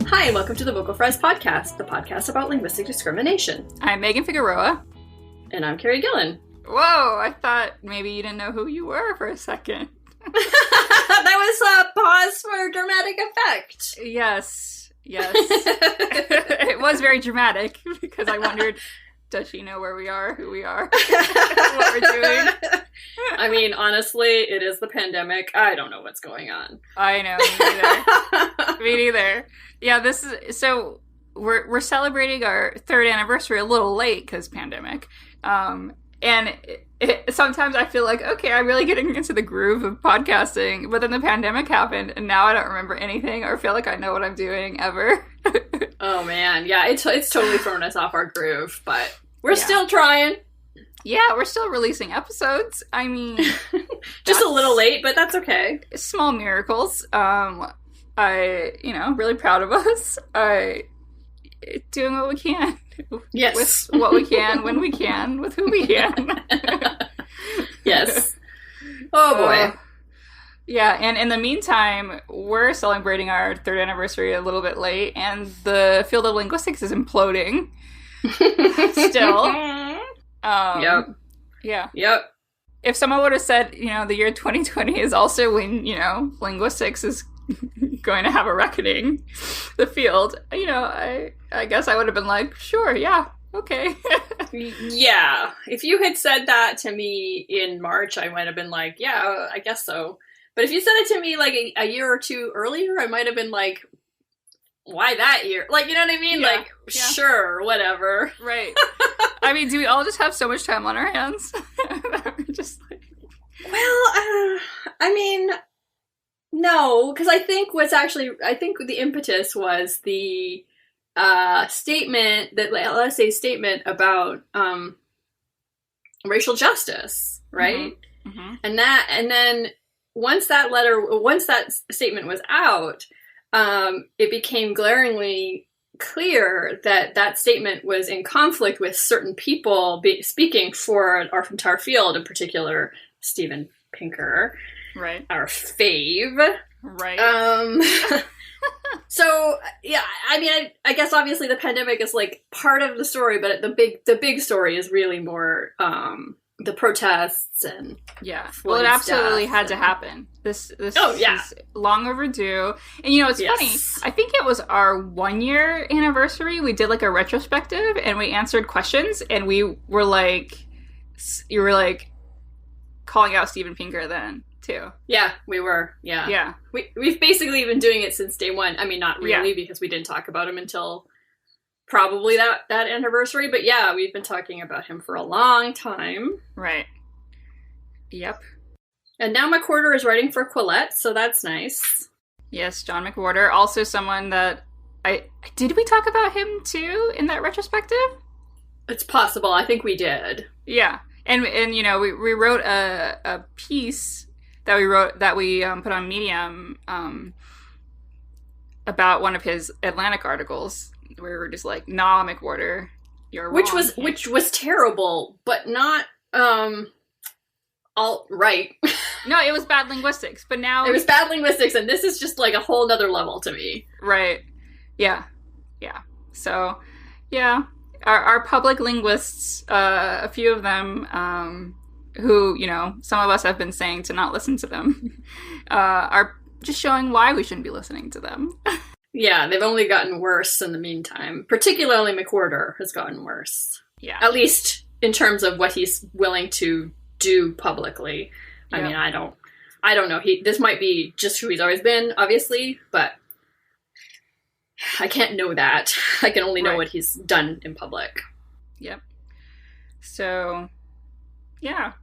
Hi, and welcome to the Vocal Fries Podcast, the podcast about linguistic discrimination. I'm Megan Figueroa. And I'm Carrie Gillen. Whoa, I thought maybe you didn't know who you were for a second. That was a pause for dramatic effect. Yes. It was very dramatic because I wondered, does she know where we are, who we are, what we're doing? I mean, honestly, it is the pandemic. I don't know what's going on. I know, me neither. Yeah, so we're celebrating our third anniversary a little late because pandemic. And sometimes I feel like, okay, I'm really getting into the groove of podcasting, but then the pandemic happened, and now I don't remember anything or feel like I know what I'm doing ever. Oh, man. Yeah, it's totally thrown us off our groove, but we're still trying. Yeah, we're still releasing episodes. I mean... Just a little late, but that's okay. Small miracles. Really proud of us. Doing what we can. Yes. With what we can, when we can, with who we can. Yes. Oh, boy. Yeah, and in the meantime, we're celebrating our third anniversary a little bit late, and the field of linguistics is imploding. Still. Yep. Yeah. Yep. If someone would have said, the year 2020 is also when, linguistics is going to have a reckoning, the field, I guess I would have been like, sure, yeah, okay. Yeah. If you had said that to me in March, I might have been like, yeah, I guess so. But if you said it to me like a year or two earlier, I might have been like, why that year? Like, you know what I mean? Yeah. Sure, whatever. Right. I mean, do we all just have so much time on our hands? We're just like... Well, I mean, no, because I think the impetus was the statement, that LSA statement about racial justice, right? Mm-hmm. Mm-hmm. And then once that statement was out, it became glaringly clear that statement was in conflict with certain people speaking for our entire field, in particular Steven Pinker, right? Our fave, right? So yeah, I mean, I guess obviously the pandemic is like part of the story, but the big story is really more the protests and well, it absolutely had to happen. This is long overdue. And it's funny, I think it was our 1 year anniversary, we did like a retrospective and we answered questions, and we were like, you were like calling out Steven Pinker then too. Yeah, we were. Yeah. We've basically been doing it since day one. I mean, not really, because we didn't talk about him until probably that anniversary, but yeah, we've been talking about him for a long time. Right. Yep. And now McWhorter is writing for Quillette, so that's nice. Yes, John McWhorter, also someone that did we talk about him too in that retrospective? It's possible. I think we did. Yeah. And we wrote a piece that we put on Medium about one of his Atlantic articles, where we were just like, nah, McWhorter, you're wrong. Which was terrible, but not all right. No, it was bad linguistics, but now it was bad linguistics, and this is just like a whole nother level to me. Right. Yeah. So, yeah, our public linguists, a few of them, who some of us have been saying to not listen to them, are just showing why we shouldn't be listening to them. Yeah, they've only gotten worse in the meantime. Particularly McWhorter has gotten worse. Yeah. At least in terms of what he's willing to do publicly. I mean, I don't know. This might be just who he's always been, obviously, but I can't know that. I can only know what he's done in public. Yep. So, yeah.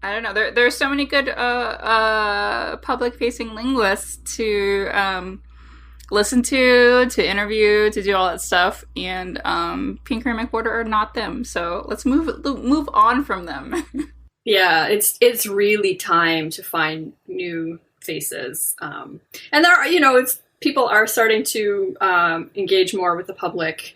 I don't know. There's so many good public-facing linguists to listen to interview, to do all that stuff, and Pinker and McWhorter are not them. So let's move on from them. Yeah, it's really time to find new faces, and there are people are starting to engage more with the public.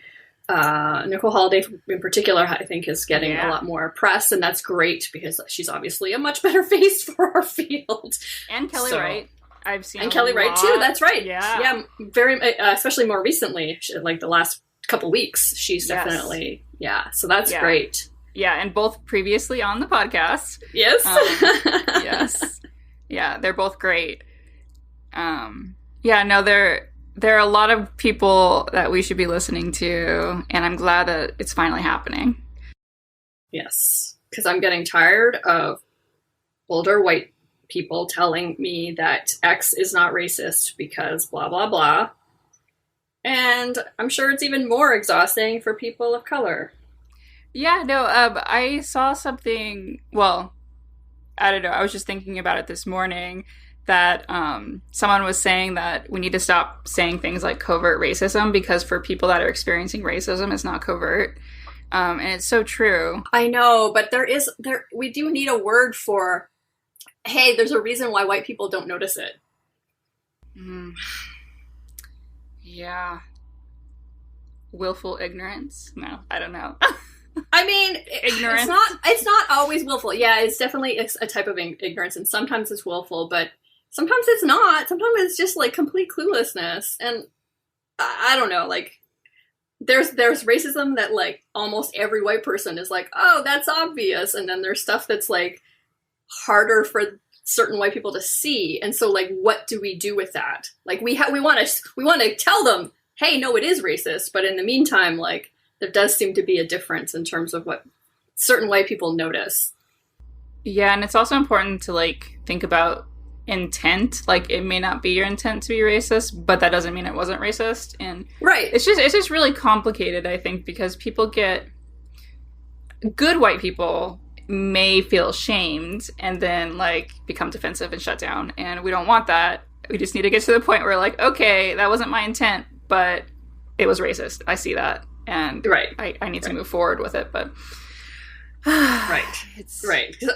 Nicole Holiday in particular, I think, is getting a lot more press, and that's great because she's obviously a much better face for our field. And Kelly Wright. I've seen and Kelly Wright too. That's right. Yeah, very especially more recently, like the last couple weeks. She's definitely So that's great. Yeah, and both previously on the podcast. Yes. Yes. Yeah, they're both great. There are a lot of people that we should be listening to, and I'm glad that it's finally happening. Yes, because I'm getting tired of older white people telling me that X is not racist because blah, blah, blah. And I'm sure it's even more exhausting for people of color. Yeah, no, I saw something, well, I don't know, I was just thinking about it this morning, that someone was saying that we need to stop saying things like covert racism, because for people that are experiencing racism, it's not covert. And it's so true. I know, but we do need a word for, hey, there's a reason why white people don't notice it. Yeah. Willful ignorance? No, I don't know. I mean, ignorance. It's not always willful. Yeah, it's definitely a type of ignorance, and sometimes it's willful, but sometimes it's not. Sometimes it's just like complete cluelessness. And I don't know, like there's racism that like almost every white person is like, oh, that's obvious. And then there's stuff that's like harder for certain white people to see. And so like, what do we do with that? Like we want to tell them, hey, no, it is racist. But in the meantime, like there does seem to be a difference in terms of what certain white people notice. Yeah. And it's also important to like think about intent. Like it may not be your intent to be racist, but that doesn't mean it wasn't racist. And right, it's just really complicated, I think, because good white people may feel shamed and then like become defensive and shut down, and we don't want that. We just need to get to the point where like, okay, that wasn't my intent, but it was racist. I see that, and I need to move forward with it. But it's right, because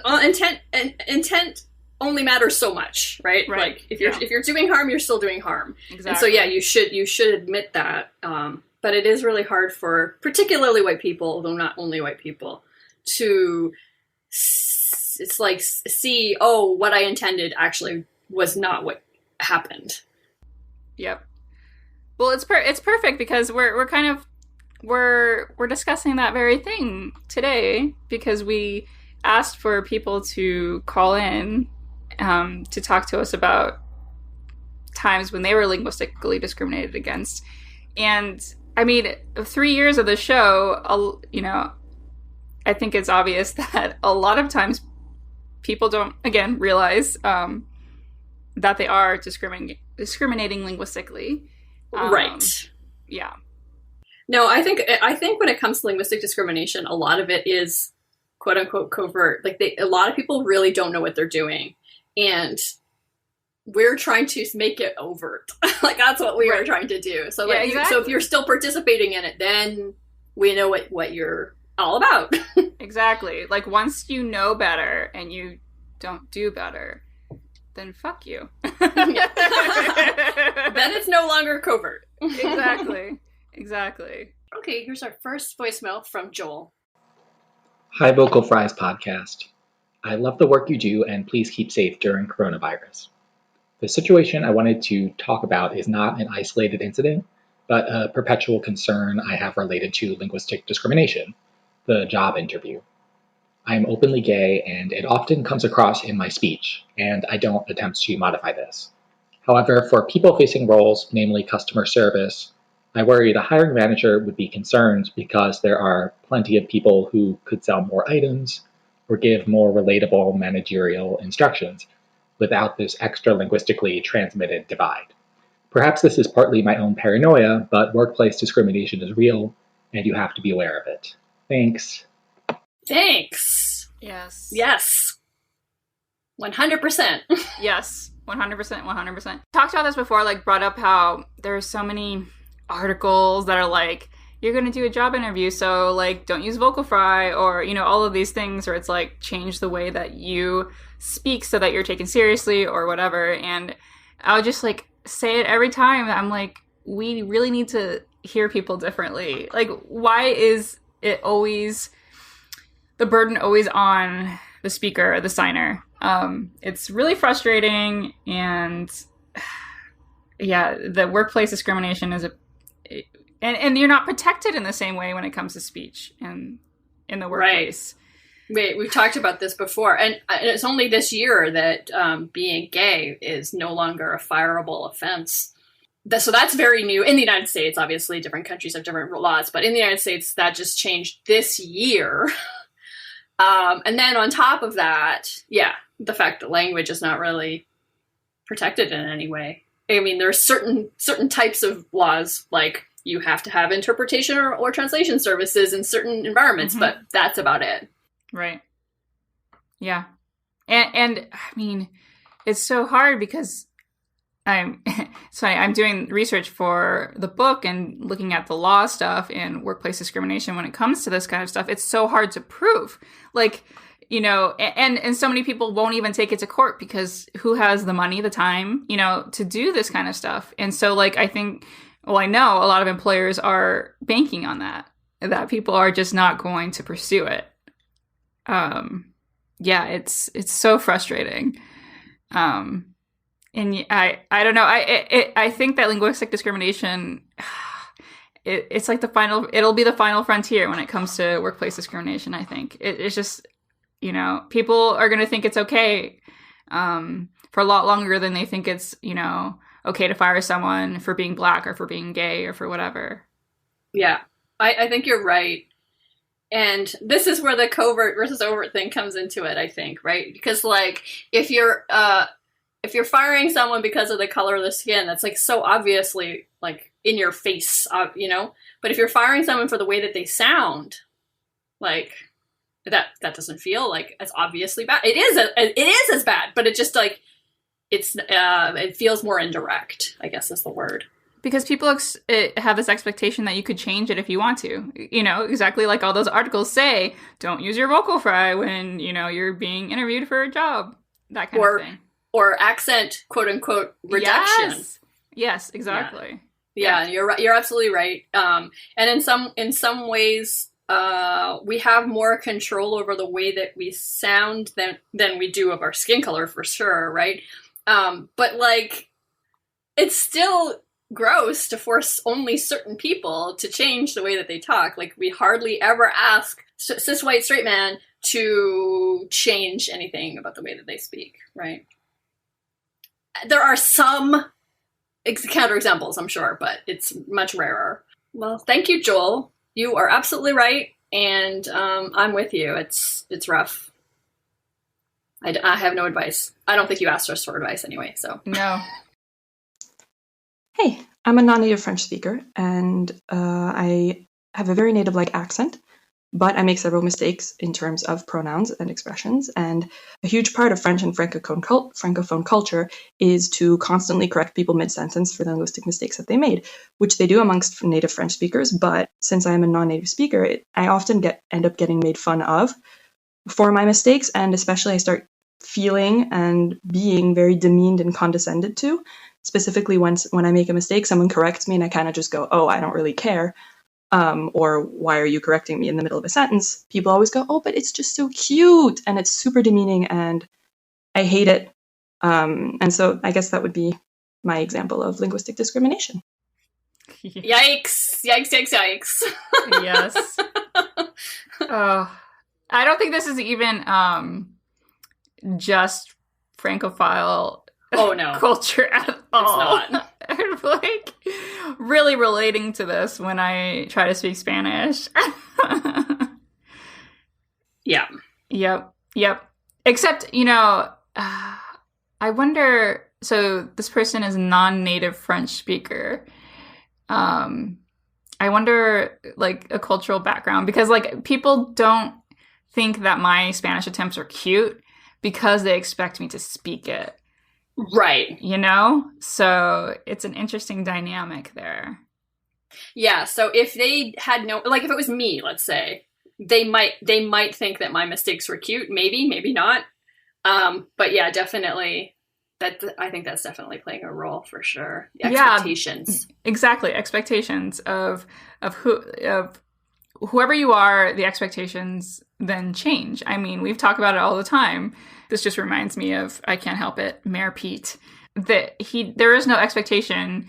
intent only matters so much, right? Like if you're doing harm, you're still doing harm. Exactly. And so you should admit that. But it is really hard for particularly white people, although not only white people, to it's like see, oh, what I intended actually was not what happened. Yep. Well, it's perfect because we're discussing that very thing today, because we asked for people to call in to talk to us about times when they were linguistically discriminated against. And I mean, 3 years of the show, I think it's obvious that a lot of times people don't, again, realize that they are discriminating linguistically. Right. Yeah. No, I think when it comes to linguistic discrimination, a lot of it is quote unquote covert. Like a lot of people really don't know what they're doing, and we're trying to make it overt. Like that's what we are trying to do. So like, so if you're still participating in it, then we know what you're all about. Exactly. Like once you know better and you don't do better, then fuck you. Then it's no longer covert. Exactly. Okay, here's our first voicemail from Joel. Hi, Vocal Fries podcast. I love the work you do, and please keep safe during coronavirus. The situation I wanted to talk about is not an isolated incident, but a perpetual concern I have related to linguistic discrimination, the job interview. I am openly gay, and it often comes across in my speech, and I don't attempt to modify this. However, for people facing roles, namely customer service, I worry the hiring manager would be concerned because there are plenty of people who could sell more items or give more relatable managerial instructions without this extra linguistically transmitted divide. Perhaps this is partly my own paranoia, but workplace discrimination is real, and you have to be aware of it. Thanks. Yes. 100%. Yes. 100%. Talked about this before, like brought up how there's so many articles that are like, you're going to do a job interview, so like don't use vocal fry, or all of these things, or it's like change the way that you speak so that you're taken seriously or whatever. And I'll just like say it every time. I'm like, we really need to hear people differently. Like, why is it always the burden always on the speaker or the signer? It's really frustrating, and the workplace discrimination is and you're not protected in the same way when it comes to speech and in the workplace. Right. We've talked about this before, and it's only this year that being gay is no longer a fireable offense. So that's very new in the United States. Obviously, different countries have different laws, but in the United States, that just changed this year. And then on top of that, the fact that language is not really protected in any way. I mean, there's certain types of laws, like you have to have interpretation or translation services in certain environments, but that's about it. Right. Yeah. And I mean, it's so hard because I'm doing research for the book and looking at the law stuff and workplace discrimination when it comes to this kind of stuff. It's so hard to prove. Like, you know, and so many people won't even take it to court because who has the money, the time, you know, to do this kind of stuff. And so, like, I know a lot of employers are banking on that people are just not going to pursue it. It's so frustrating. And I don't know. I think that linguistic discrimination, it's like it'll be the final frontier when it comes to workplace discrimination. I think it's just, you know, people are going to think it's okay, for a lot longer than they think it's, you know, okay to fire someone for being Black or for being gay or for whatever. Yeah, I think you're right. And this is where the covert versus overt thing comes into it, I think, right? Because, like, if you're firing someone because of the color of the skin, that's, like, so obviously, like, in your face, you know? But if you're firing someone for the way that they sound, like, that doesn't feel, like, as obviously bad. It is as bad, but it just, like, it feels more indirect, I guess is the word. Because people have this expectation that you could change it if you want to. You know, exactly like all those articles say, don't use your vocal fry when, you know, you're being interviewed for a job. That kind of thing. Or accent, quote unquote, reduction. Yes, exactly. Yeah, you're right. You're absolutely right. And in some ways, we have more control over the way that we sound than we do of our skin color, for sure, right? But, like, it's still gross to force only certain people to change the way that they talk. Like, we hardly ever ask cis white straight man to change anything about the way that they speak, right? There are some counterexamples, I'm sure, but it's much rarer. Well, thank you, Joel. You are absolutely right, and I'm with you. It's rough. I have no advice. I don't think you asked us for advice anyway, so. No. Hey, I'm a non-native French speaker, and I have a very native-like accent, but I make several mistakes in terms of pronouns and expressions, and a huge part of French and Francophone culture is to constantly correct people mid-sentence for the linguistic mistakes that they made, which they do amongst native French speakers, but since I'm a non-native speaker, I often end up getting made fun of for my mistakes, and especially I start feeling and being very demeaned and condescended to. Specifically, when I make a mistake, someone corrects me and I kind of just go, oh, I don't really care. Or why are you correcting me in the middle of a sentence? People always go, oh, but it's just so cute. And it's super demeaning and I hate it. And so I guess that would be my example of linguistic discrimination. Yikes. Yikes, yikes, yikes. Yes. I don't think this is even just Francophile culture at all. It's not. I'm like really relating to this when I try to speak Spanish. Yeah. Yep. Except, you know, I wonder, so this person is a non-native French speaker. I wonder, like, a cultural background, because, like, people don't think that my Spanish attempts are cute because they expect me to speak it. Right. You know? So it's an interesting dynamic there. Yeah, so if they had if it was me, let's say, they might think that my mistakes were cute, maybe not. But yeah, definitely I think that's definitely playing a role for sure. The expectations. Yeah, exactly. Expectations of whoever you are, the expectations then change. I mean, we've talked about it all the time. This just reminds me of, I can't help it, Mayor Pete. that there is no expectation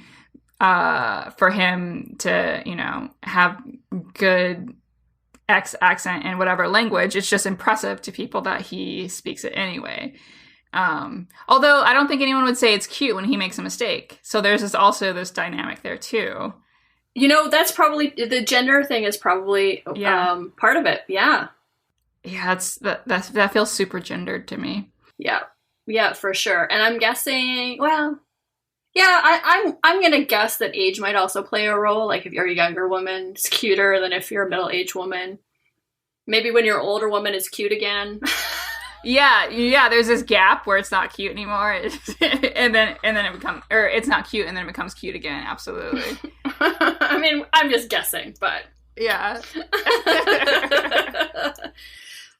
for him to, you know, have good X accent in whatever language. It's just impressive to people that he speaks it anyway. Although I don't think anyone would say it's cute when he makes a mistake. So there's also this dynamic there too. You know, that's probably the gender thing is probably part of it. Yeah. Yeah, that feels super gendered to me. Yeah. Yeah, for sure. And I'm guessing, well, yeah, I'm gonna guess that age might also play a role. Like if you're a younger woman, it's cuter than if you're a middle-aged woman. Maybe when you're an older woman, it's cute again. Yeah. There's this gap where it's not cute anymore, and then it becomes, or it's not cute, and then it becomes cute again. Absolutely. I mean, I'm just guessing, but yeah.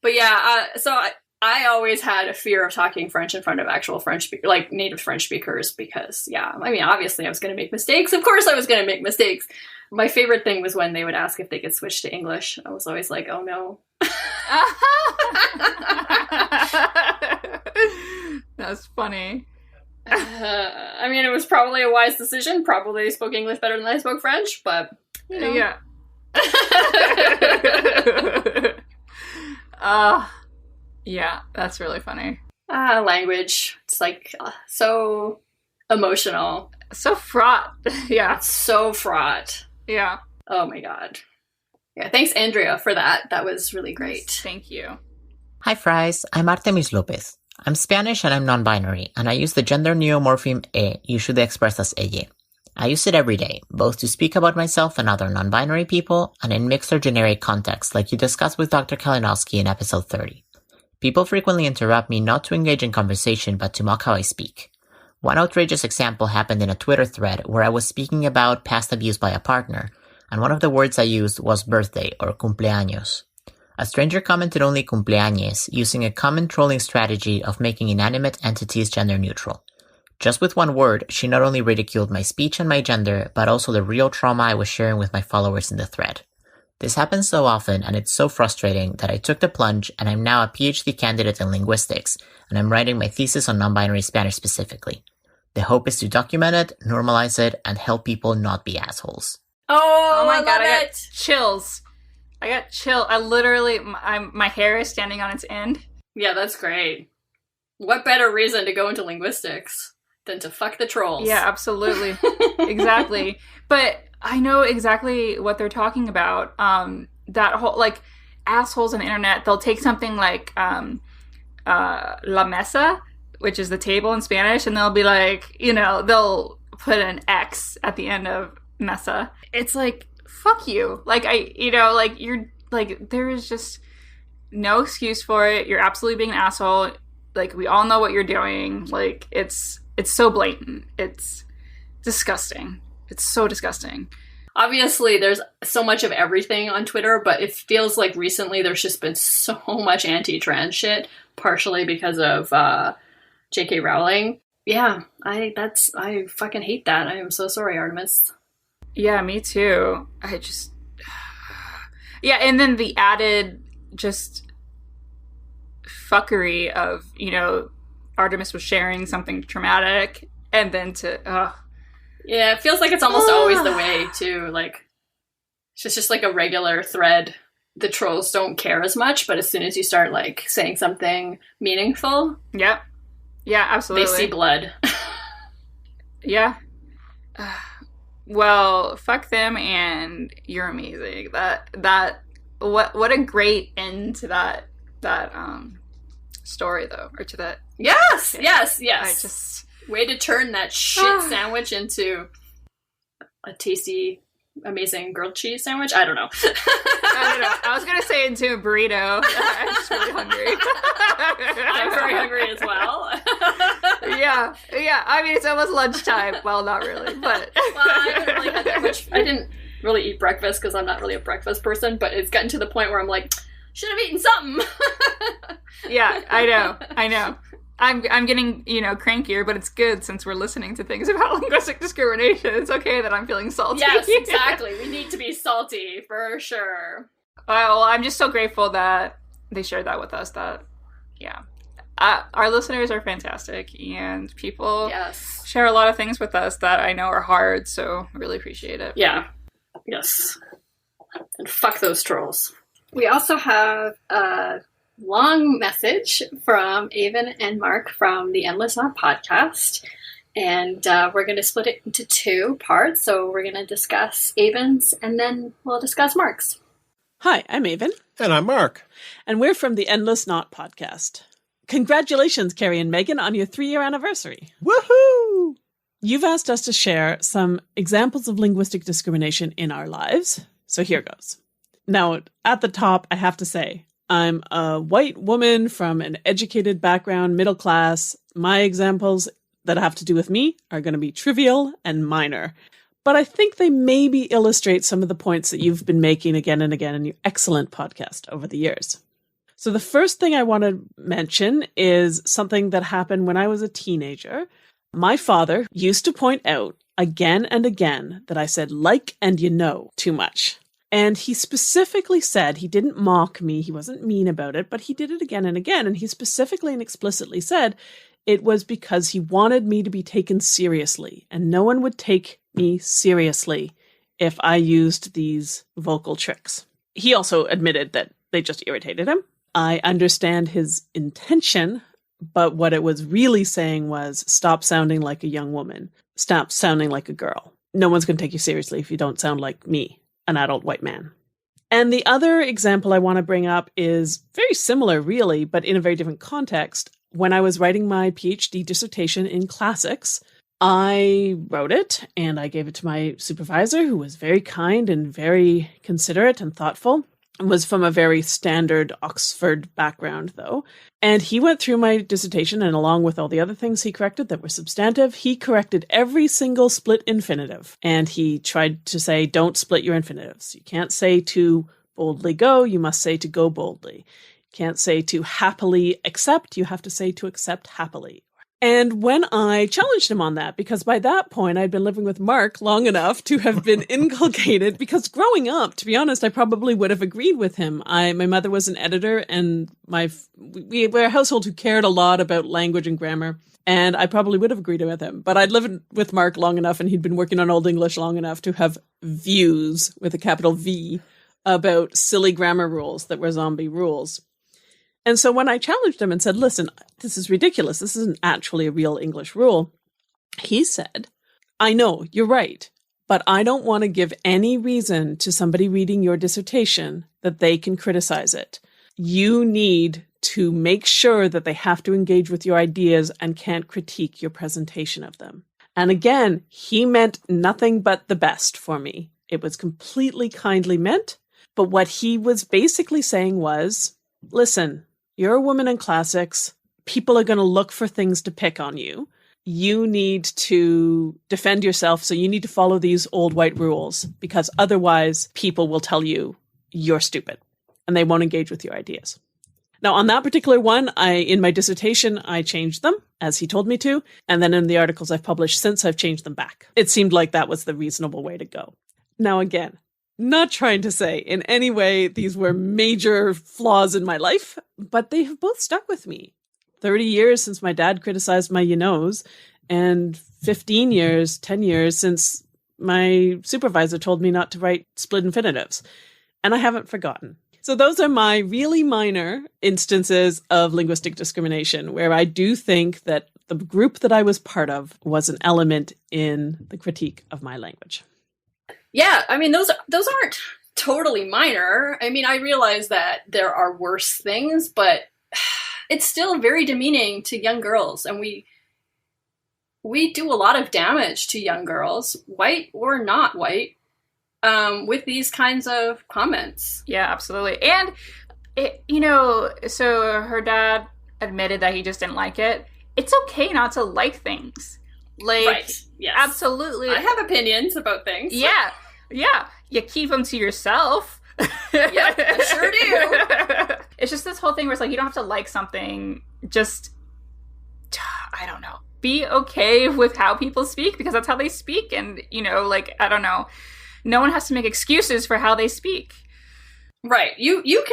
But yeah, so I always had a fear of talking French in front of actual like native French speakers because, yeah, I mean, obviously I was going to make mistakes. Of course I was going to make mistakes. My favorite thing was when they would ask if they could switch to English. I was always like, oh no. That's funny. I mean, it was probably a wise decision. Probably they spoke English better than I spoke French, but, you know. Yeah. Yeah, that's really funny. Language. It's like so emotional. So fraught. Yeah. It's so fraught. Yeah. Oh my God. Yeah, thanks, Andrea, for that. That was really great. Thank you. Hi, Fries. I'm Artemis Lopez. I'm Spanish and I'm non-binary, and I use the gender neomorpheme e, usually expressed as ella. I use it every day, both to speak about myself and other non-binary people, and in mixed or generic contexts like you discussed with Dr. Kalinowski in episode 30. People frequently interrupt me not to engage in conversation, but to mock how I speak. One outrageous example happened in a Twitter thread where I was speaking about past abuse by a partner, and one of the words I used was birthday, or cumpleaños. A stranger commented only cumpleaños, using a common trolling strategy of making inanimate entities gender neutral. Just with one word, she not only ridiculed my speech and my gender, but also the real trauma I was sharing with my followers in the thread. This happens so often, and it's so frustrating that I took the plunge, and I'm now a PhD candidate in linguistics, and I'm writing my thesis on non-binary Spanish specifically. The hope is to document it, normalize it, and help people not be assholes. Oh my God, I got chills. I literally, my hair is standing on its end. Yeah, that's great. What better reason to go into linguistics than to fuck the trolls? Yeah, absolutely. Exactly. But I know exactly what they're talking about. That whole, like, assholes on the internet, they'll take something like la mesa, which is the table in Spanish, and they'll be like, you know, they'll put an X at the end of mesa. It's like, fuck you. Like, there is just no excuse for it. You're absolutely being an asshole. Like, we all know what you're doing. Like, it's so blatant. It's disgusting. It's so disgusting. Obviously, there's so much of everything on Twitter, but it feels like recently there's just been so much anti-trans shit, partially because of J.K. Rowling. Yeah, I fucking hate that. I am so sorry, Artemis. Yeah, me too. Yeah, and then the added just fuckery of, you know, Artemis was sharing something traumatic, and then yeah, it feels like it's almost always the way, too. Like, it's just like a regular thread. The trolls don't care as much, but as soon as you start, like, saying something meaningful... Yep. Yeah, absolutely. They see blood. Yeah. Well, fuck them, and you're amazing. What a great end to that story, though, or to that. Yes. Way to turn that shit sandwich into a tasty, amazing grilled cheese sandwich. I don't know. I was gonna say into a burrito. I'm just really hungry. I'm very hungry as well. Yeah. I mean, it's almost lunchtime. Well, not really, but I haven't really had that much. I didn't really eat breakfast because I'm not really a breakfast person. But it's gotten to the point where I'm like, should have eaten something. Yeah, I know. I'm getting, you know, crankier, but it's good since we're listening to things about linguistic discrimination. It's okay that I'm feeling salty. Yes, exactly. We need to be salty, for sure. Well, I'm just so grateful that they shared that with us. Our listeners are fantastic, and people share a lot of things with us that I know are hard, so I really appreciate it. Yeah. Yes. And fuck those trolls. We also have a long message from Aven and Mark from the Endless Knot podcast. And we're going to split it into 2 parts. So we're going to discuss Aven's, and then we'll discuss Mark's. Hi, I'm Aven. And I'm Mark. And we're from the Endless Knot podcast. Congratulations, Carrie and Megan, on your 3-year anniversary. Woohoo! You've asked us to share some examples of linguistic discrimination in our lives. So here goes. Now, at the top, I have to say, I'm a white woman from an educated background, middle class. My examples that have to do with me are going to be trivial and minor. But I think they maybe illustrate some of the points that you've been making again and again in your excellent podcast over the years. So the first thing I want to mention is something that happened when I was a teenager. My father used to point out again and again that I said like and you know too much. And he specifically said, he didn't mock me, he wasn't mean about it, but he did it again and again. And he specifically and explicitly said it was because he wanted me to be taken seriously, and no one would take me seriously if I used these vocal tricks. He also admitted that they just irritated him. I understand his intention, but what it was really saying was stop sounding like a young woman. Stop sounding like a girl. No one's going to take you seriously if you don't sound like me, an adult white man. And the other example I want to bring up is very similar, really, but in a very different context. When I was writing my PhD dissertation in classics, I wrote it and I gave it to my supervisor, who was very kind and very considerate and thoughtful, and was from a very standard Oxford background, though. And he went through my dissertation, and along with all the other things he corrected that were substantive, he corrected every single split infinitive. And he tried to say, don't split your infinitives. You can't say to boldly go, you must say to go boldly. You can't say to happily accept, you have to say to accept happily. And when I challenged him on that, because by that point I'd been living with Mark long enough to have been inculcated, because growing up, to be honest, I probably would have agreed with him. My mother was an editor, and we were a household who cared a lot about language and grammar, and I probably would have agreed with him. But I'd lived with Mark long enough, and he'd been working on Old English long enough to have views, with a capital V, about silly grammar rules that were zombie rules. And so when I challenged him and said, listen, this is ridiculous, this isn't actually a real English rule, he said, I know, you're right, but I don't want to give any reason to somebody reading your dissertation that they can criticize it. You need to make sure that they have to engage with your ideas and can't critique your presentation of them. And again, he meant nothing but the best for me. It was completely kindly meant, but what he was basically saying was, listen, you're a woman in classics. People are going to look for things to pick on you. You need to defend yourself, so you need to follow these old white rules, because otherwise people will tell you you're stupid and they won't engage with your ideas. Now, on that particular one, in my dissertation, I changed them, as he told me to, and then in the articles I've published since, I've changed them back. It seemed like that was the reasonable way to go. Now, again, not trying to say in any way these were major flaws in my life, but they have both stuck with me. 30 years since my dad criticized my you-knows, and 10 years since my supervisor told me not to write split infinitives. And I haven't forgotten. So those are my really minor instances of linguistic discrimination, where I do think that the group that I was part of was an element in the critique of my language. Yeah, I mean, those aren't totally minor. I mean, I realize that there are worse things, but it's still very demeaning to young girls, and we do a lot of damage to young girls, white or not white, with these kinds of comments. Yeah, absolutely. And, so her dad admitted that he just didn't like it. It's okay not to like things. Like, right. Yes. Absolutely. I have opinions about things. Yeah. You keep them to yourself. Yep, I sure do. It's just this whole thing where it's like, you don't have to like something. Just, I don't know. Be okay with how people speak, because that's how they speak. And, I don't know. No one has to make excuses for how they speak. Right. You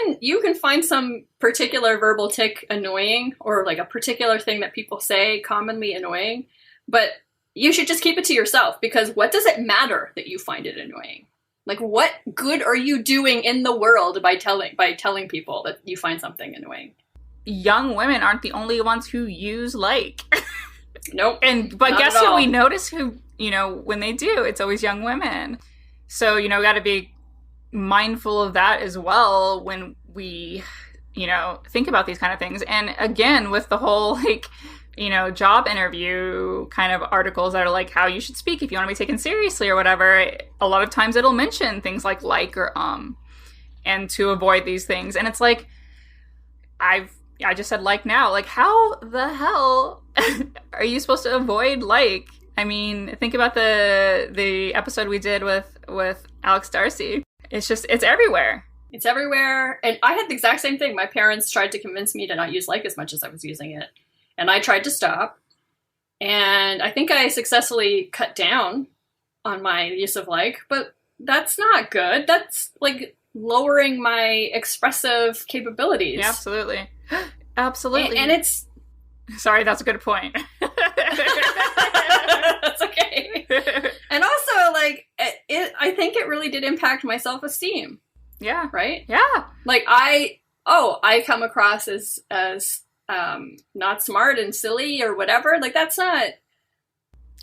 can find some particular verbal tick annoying, or like a particular thing that people say commonly annoying, but you should just keep it to yourself, because what does it matter that you find it annoying? Like, what good are you doing in the world by telling people that you find something annoying? Young women aren't the only ones who use like. Nope. But guess who we notice who, when they do, it's always young women. So, we got to be mindful of that as well when we, think about these kind of things. And again, with the whole, job interview kind of articles that are like how you should speak if you want to be taken seriously or whatever, a lot of times it'll mention things like or and to avoid these things. And it's like, I just said like now. Like, how the hell are you supposed to avoid like? I mean, think about the episode we did with Alex Darcy. It's everywhere. It's everywhere. And I had the exact same thing. My parents tried to convince me to not use like as much as I was using it. And I tried to stop. And I think I successfully cut down on my use of like, but that's not good. That's like lowering my expressive capabilities. Yeah, absolutely. Absolutely. And it's... Sorry, that's a good point. That's okay. And also, like, I think it really did impact my self-esteem. Yeah. Right? Yeah. Like, I come across as not smart and silly or whatever. Like, that doesn't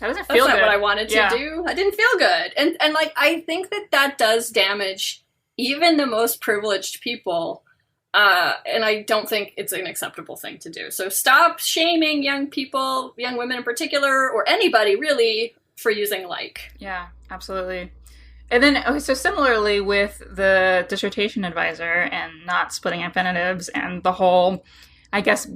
feel good. That's not what I wanted to do. I didn't feel good. And like, I think that does damage even the most privileged people. And I don't think it's an acceptable thing to do. So stop shaming young people, young women in particular, or anybody really, for using like. Yeah, absolutely. And then, so similarly with the dissertation advisor and not splitting infinitives and the whole, I guess,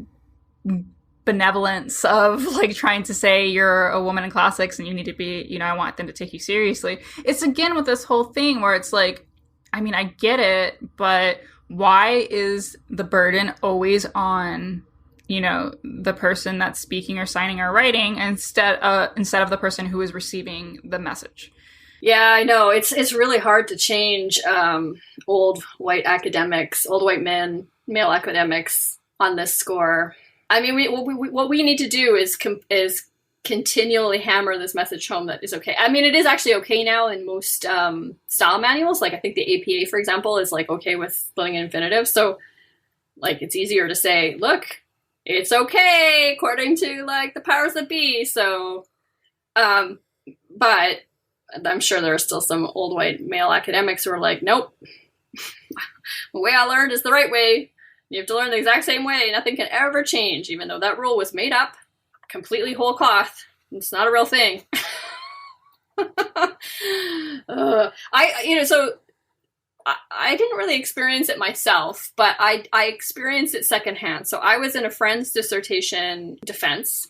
benevolence of like trying to say you're a woman in classics and you need to be, I want them to take you seriously. It's again with this whole thing where it's like, I mean, I get it, but why is the burden always on, the person that's speaking or signing or writing instead of the person who is receiving the message? Yeah, I know. It's really hard to change old white men, male academics on this score. I mean, what we need to do is continually hammer this message home that is okay. I mean, it is actually okay now in most style manuals. Like, I think the APA, for example, is like okay with splitting infinitive. So, like, it's easier to say, look, it's okay according to like the powers that be. So, but I'm sure there are still some old white male academics who are like, nope, the way I learned is the right way. You have to learn the exact same way. Nothing can ever change, even though that rule was made up completely whole cloth. It's not a real thing. I didn't really experience it myself, but I experienced it secondhand. So I was in a friend's dissertation defense,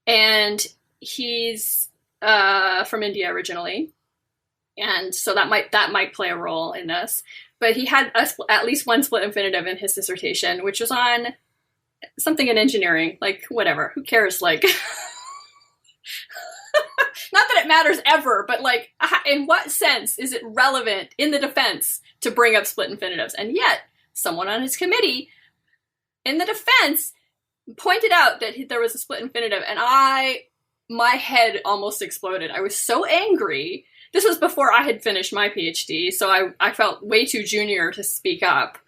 and he's from India originally, and so that might play a role in this. But he had at least one split infinitive in his dissertation, which was on something in engineering, like whatever, who cares? Like, not that it matters ever, but like, in what sense is it relevant in the defense to bring up split infinitives? And yet, someone on his committee in the defense pointed out that there was a split infinitive, and my head almost exploded. I was so angry. This was before I had finished my PhD, so I felt way too junior to speak up.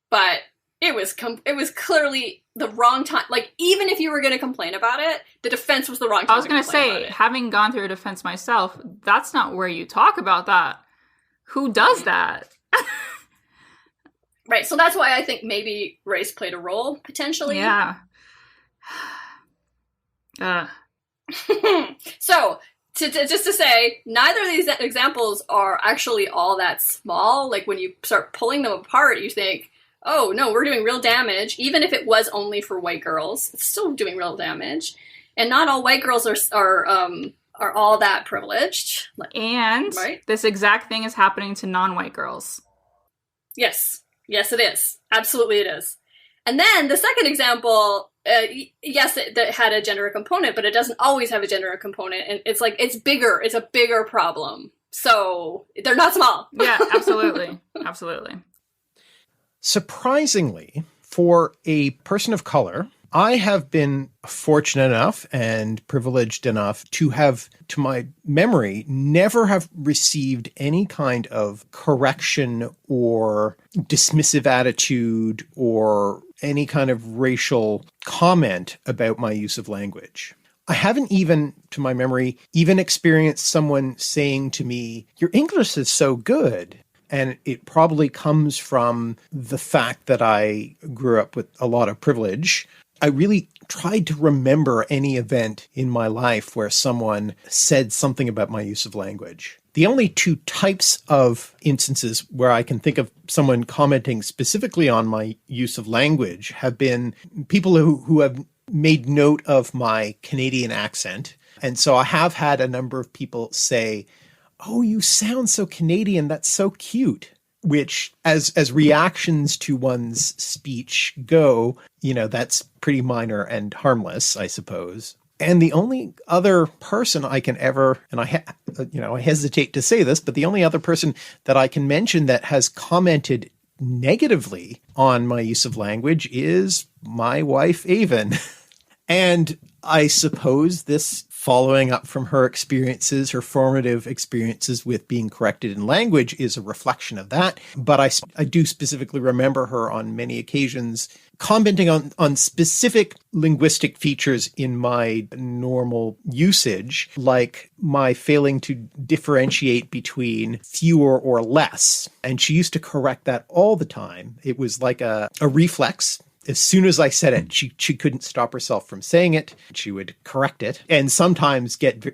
But it was clearly the wrong time. Like, even if you were going to complain about it, the defense was the wrong time. I was going to say, having gone through a defense myself, that's not where you talk about that. Who does that? Right, so that's why I think maybe race played a role, potentially. Yeah. So, just to say, neither of these examples are actually all that small. Like, when you start pulling them apart, you think, oh, no, we're doing real damage. Even if it was only for white girls, it's still doing real damage. And not all white girls are all that privileged. And right? This exact thing is happening to non-white girls. Yes. Yes, it is. Absolutely it is. And then the second example, yes, that had a gender component, but it doesn't always have a gender component. And it's like, it's bigger. It's a bigger problem So they're not small. Yeah, absolutely. Absolutely. Surprisingly, for a person of color, I have been fortunate enough and privileged enough to have, to my memory, never have received any kind of correction or dismissive attitude or any kind of racial comment about my use of language. I haven't even, to my memory, even experienced someone saying to me, "Your English is so good." And it probably comes from the fact that I grew up with a lot of privilege. I really tried to remember any event in my life where someone said something about my use of language. The only two types of instances where I can think of someone commenting specifically on my use of language have been people who have made note of my Canadian accent. And so I have had a number of people say, "Oh, you sound so Canadian. That's so cute." Which, as reactions to one's speech go, that's pretty minor and harmless, I suppose. And the only other person I can ever, and I hesitate to say this, but the only other person that I can mention that has commented negatively on my use of language is my wife, Avon. And I suppose this, following up from her experiences, her formative experiences with being corrected in language, is a reflection of that. But I do specifically remember her on many occasions commenting on specific linguistic features in my normal usage, like my failing to differentiate between fewer or less. And she used to correct that all the time. It was like a reflex. As soon as I said it, she couldn't stop herself from saying it. She would correct it and sometimes get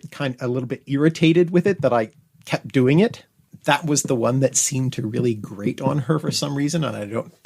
a little bit irritated with it that I kept doing it. That was the one that seemed to really grate on her for some reason, and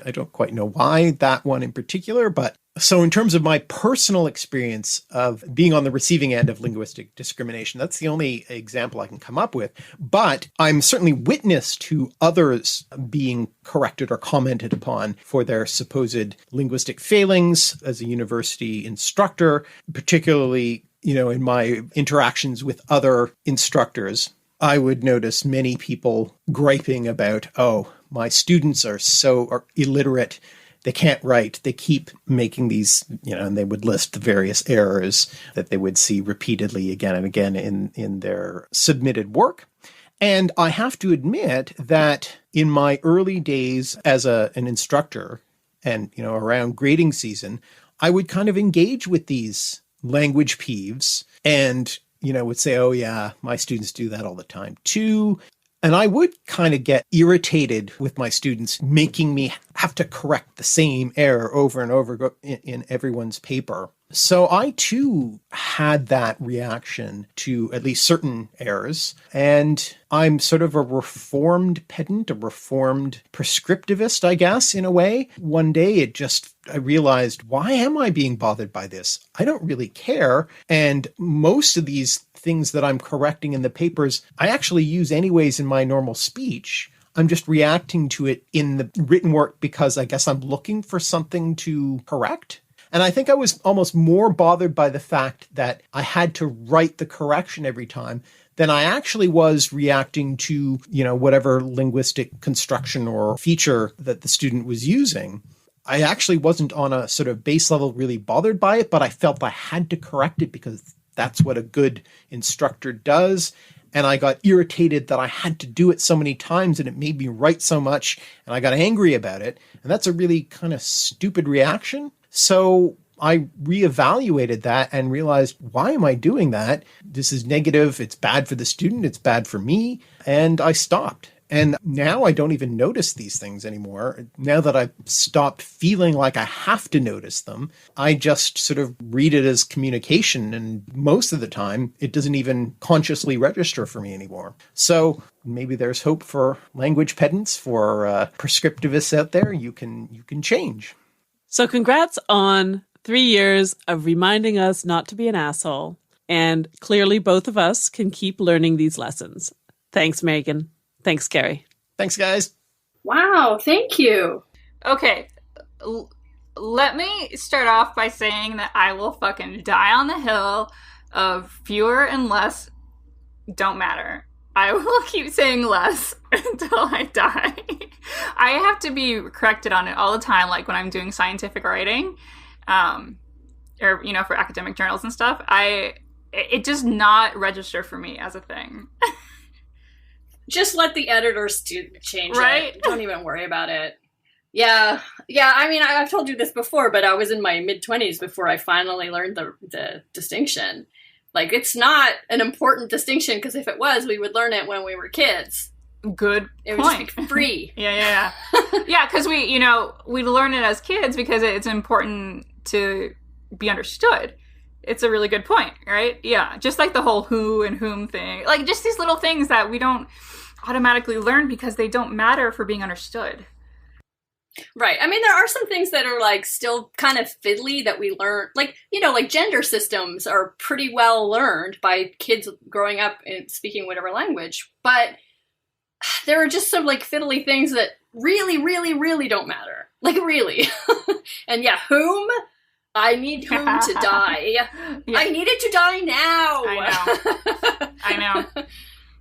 I don't quite know why that one in particular. But so in terms of my personal experience of being on the receiving end of linguistic discrimination, that's the only example I can come up with. But I'm certainly witness to others being corrected or commented upon for their supposed linguistic failings as a university instructor, particularly, in my interactions with other instructors. I would notice many people griping about, "Oh, my students are illiterate. They can't write. They keep making these," and they would list the various errors that they would see repeatedly again and again in their submitted work. And I have to admit that in my early days as an instructor and, around grading season, I would kind of engage with these language peeves and would say, "Oh yeah, my students do that all the time too." And I would kind of get irritated with my students making me have to correct the same error over and over in everyone's paper. So I too had that reaction to at least certain errors. And I'm sort of a reformed pedant, a reformed prescriptivist, I guess, in a way. One day I realized, why am I being bothered by this? I don't really care. And most of these things that I'm correcting in the papers, I actually use anyways in my normal speech. I'm just reacting to it in the written work because I guess I'm looking for something to correct. And I think I was almost more bothered by the fact that I had to write the correction every time than I actually was reacting to, whatever linguistic construction or feature that the student was using. I actually wasn't on a sort of base level really bothered by it, but I felt I had to correct it because that's what a good instructor does. And I got irritated that I had to do it so many times and it made me write so much, and I got angry about it. And that's a really kind of stupid reaction. So I reevaluated that and realized, why am I doing that? This is negative. It's bad for the student. It's bad for me. And I stopped. And now I don't even notice these things anymore. Now that I've stopped feeling like I have to notice them, I just sort of read it as communication. And most of the time, it doesn't even consciously register for me anymore. So maybe there's hope for language pedants, for prescriptivists out there. You can change. So congrats on 3 years of reminding us not to be an asshole. And clearly both of us can keep learning these lessons. Thanks, Megan. Thanks, Carrie. Thanks, guys. Wow, thank you. Okay, let me start off by saying that I will fucking die on the hill of fewer and less don't matter. I will keep saying less until I die. I have to be corrected on it all the time, like when I'm doing scientific writing, or, you know, for academic journals and stuff. It does not register for me as a thing. Just let the editors change right? it. Don't even worry about it. Yeah. I mean, I've told you this before, but I was in my mid-20s before I finally learned the distinction. Like, it's not an important distinction, because if it was, we would learn it when we were kids. Good It would point. just be free. Yeah. Yeah, because we learn it as kids because it's important to be understood. It's a really good point, right? Yeah, just like the whole who and whom thing. Like, just these little things that we don't automatically learn because they don't matter for being understood. Right. I mean, there are some things that are, like, still kind of fiddly that we learn. Like, you know, like gender systems are pretty well learned by kids growing up and speaking whatever language. But there are just some, like, fiddly things that really, really, really don't matter. Like, really. And yeah, whom? I need whom to die. Yeah. I need it to die now. I know.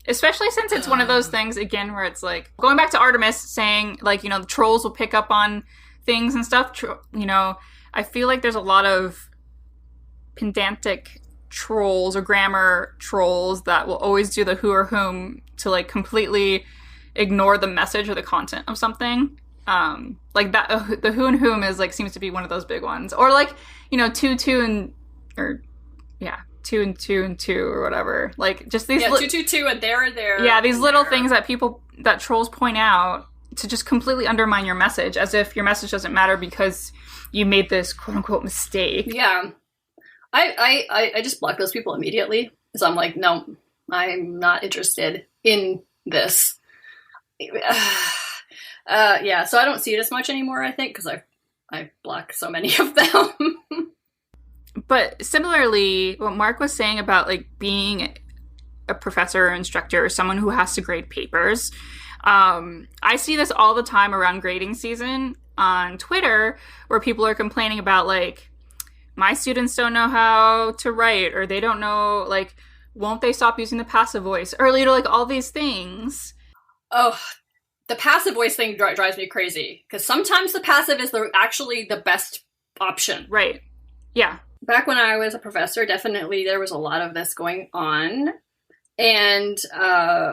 Especially since it's one of those things, again, where it's like, going back to Artemis saying, like, you know, the trolls will pick up on things and stuff. You know, I feel like there's a lot of pedantic trolls or grammar trolls that will always do the who or whom to, like, completely ignore the message or the content of something. Like that, the who and whom is, like, seems to be one of those big ones. Or, like, you know, two and two or whatever. Like, just these 2 and there. Yeah, these little things that trolls point out to just completely undermine your message, as if your message doesn't matter because you made this quote unquote mistake. Yeah. I just block those people immediately. So I'm like, no, I'm not interested in this. Yeah, so I don't see it as much anymore, I think, because I block so many of them. But similarly, what Mark was saying about, like, being a professor or instructor or someone who has to grade papers, I see this all the time around grading season on Twitter, where people are complaining about, like, my students don't know how to write, or they don't know, like, won't they stop using the passive voice? Or, you know, like, all these things. Oh, the passive voice thing drives me crazy, because sometimes the passive is actually the best option. Right. Yeah. Back when I was a professor, definitely there was a lot of this going on. And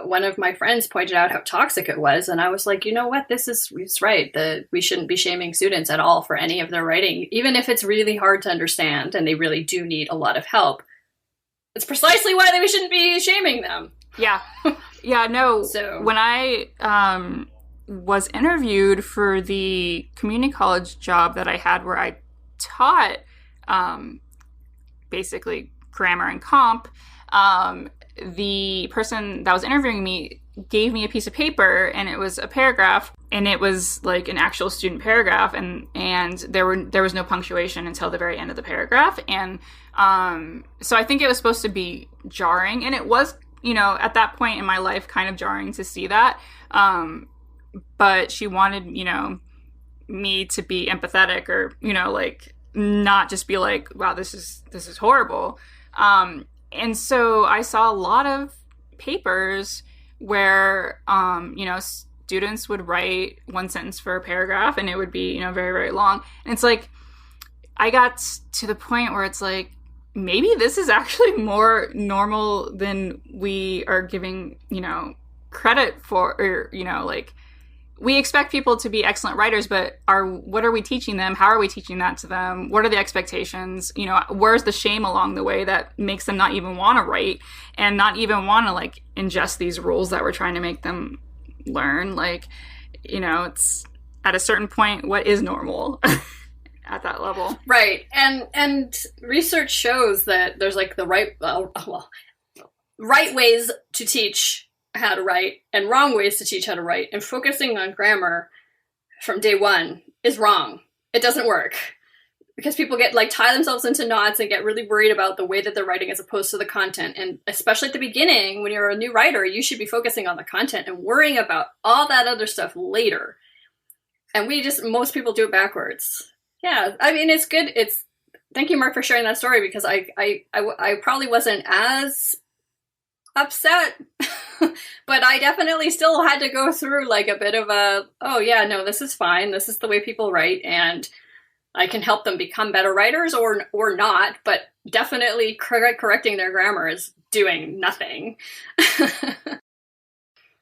one of my friends pointed out how toxic it was. And I was like, you know what? This is right. We shouldn't be shaming students at all for any of their writing, even if it's really hard to understand and they really do need a lot of help. It's precisely why we shouldn't be shaming them. Yeah. Yeah, no. So when I was interviewed for the community college job that I had, where I taught basically grammar and comp, the person that was interviewing me gave me a piece of paper, and it was a paragraph, and it was like an actual student paragraph, and there was no punctuation until the very end of the paragraph. And so I think it was supposed to be jarring, and it was, you know, at that point in my life, kind of jarring to see that. But she wanted, you know, me to be empathetic, or, you know, like, not just be like, wow, this is horrible. And so I saw a lot of papers where, you know, students would write one sentence for a paragraph, and it would be, you know, very, very long. And it's like, I got to the point where it's like, maybe this is actually more normal than we are giving, you know, credit for, or, you know, like, we expect people to be excellent writers, but what are we teaching them? How are we teaching that to them? What are the expectations? You know, where's the shame along the way that makes them not even want to write and not even want to, like, ingest these rules that we're trying to make them learn? Like, you know, it's at a certain point, what is normal at that level? Right. And research shows that there's, like, the right ways to teach how to write and wrong ways to teach how to write, and focusing on grammar from day one is wrong. It doesn't work, because people get, like, tie themselves into knots and get really worried about the way that they're writing as opposed to the content. And especially at the beginning, when you're a new writer, you should be focusing on the content and worrying about all that other stuff later. And most people do it backwards. Yeah, I mean, it's good. Thank you, Mark, for sharing that story, because I probably wasn't as upset But I definitely still had to go through like a bit of a, oh yeah, no, this is fine. This is the way people write, and I can help them become better writers or not, but definitely correcting their grammar is doing nothing.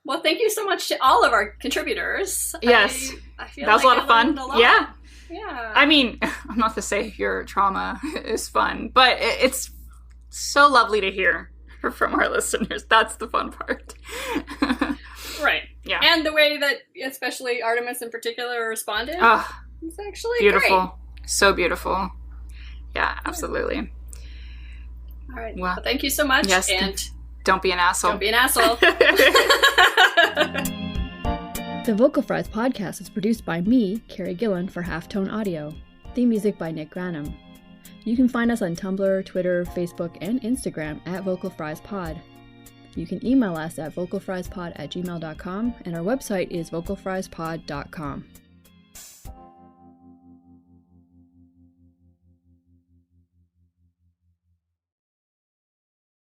Well, thank you so much to all of our contributors. Yes, I feel that was like a lot of fun. Yeah. I mean, I'm not to say your trauma is fun, but it's so lovely to hear from our listeners. That's the fun part. Right. Yeah. And the way that, especially Artemis in particular, responded. It's actually beautiful. Great. So beautiful. Yeah, absolutely. All right. Well, thank you so much. Yes. And don't be an asshole. Don't be an asshole. The Vocal Fries podcast is produced by me, Carrie Gillen, for Halftone Audio. Theme music by Nick Granum. You can find us on Tumblr, Twitter, Facebook, and Instagram at VocalFriesPod. You can email us at vocalfriespod@gmail.com, and our website is vocalfriespod.com.